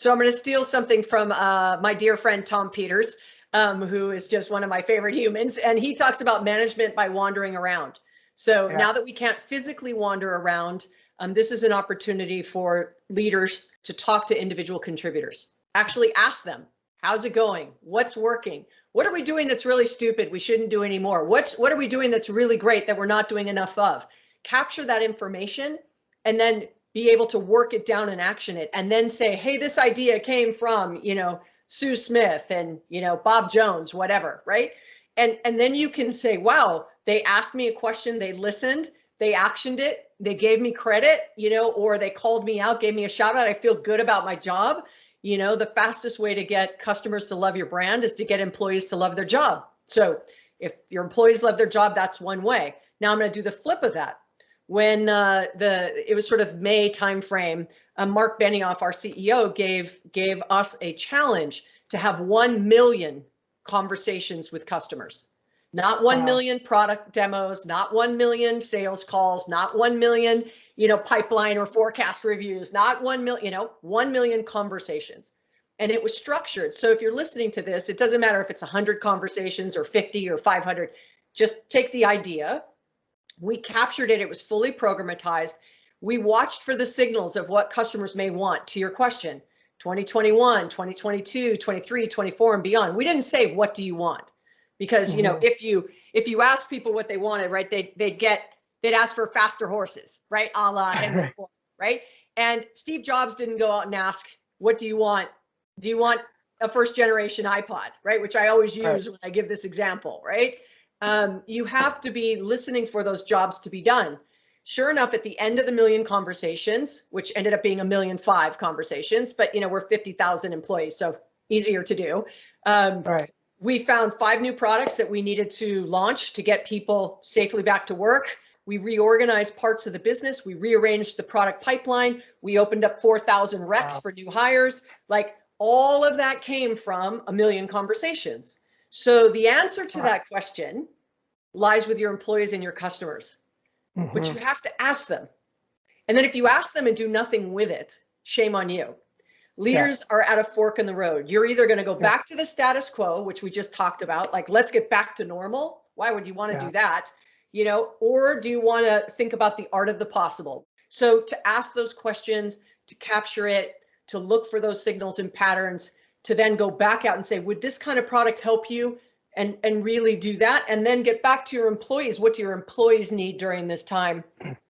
So I'm going to steal something from my dear friend Tom Peters, who is just one of my favorite humans. And he talks about management by wandering around. So now that we can't physically wander around, this is an opportunity for leaders to talk to individual contributors. Actually ask them, how's it going? What's working? What are we doing that's really stupid we shouldn't do anymore? What are we doing that's really great that we're not doing enough of? Capture that information and then be able to work it down and action it, and then say, hey, this idea came from, Sue Smith and, Bob Jones, whatever, right? And then you can say, wow, they asked me a question, they listened, they actioned it, they gave me credit, or they called me out, gave me a shout out. I feel good about my job. The fastest way to get customers to love your brand is to get employees to love their job. So if your employees love their job, that's one way. Now I'm going to do the flip of that. When it was sort of May timeframe, Mark Benioff, our CEO, gave us a challenge to have 1 million conversations with customers. Not 1 million product demos, not 1 million sales calls, not 1 million, pipeline or forecast reviews, not 1 million, 1 million conversations. And it was structured. So if you're listening to this, it doesn't matter if it's 100 conversations or 50 or 500, just take the idea. We captured it. It was fully programmatized. We watched for the signals of what customers may want, to your question, 2021, 2022, 23, 24 and beyond. We didn't say, what do you want? Because, if you ask people what they wanted, right, they'd ask for faster horses, right? A la Henry Ford, right? And Steve Jobs didn't go out and ask, what do you want? Do you want a first generation iPod, right? Which I always use when I give this example, right? You have to be listening for those jobs to be done. Sure enough, at the end of the million conversations, which ended up being 1,000,005 conversations, but we're 50,000 employees, so easier to do. We found 5 new products that we needed to launch to get people safely back to work. We reorganized parts of the business. We rearranged the product pipeline. We opened up 4,000 recs for new hires. Like all of that came from 1 million conversations. So the answer to that question lies with your employees and your customers, but you have to ask them. And then if you ask them and do nothing with it, shame on you. Leaders are at a fork in the road. You're either going to go back to the status quo, which we just talked about, like, let's get back to normal. Why would you want to do that? Or do you want to think about the art of the possible? So to ask those questions, to capture it, to look for those signals and patterns, to then go back out and say, would this kind of product help you? And really do that, and then get back to your employees. What do your employees need during this time?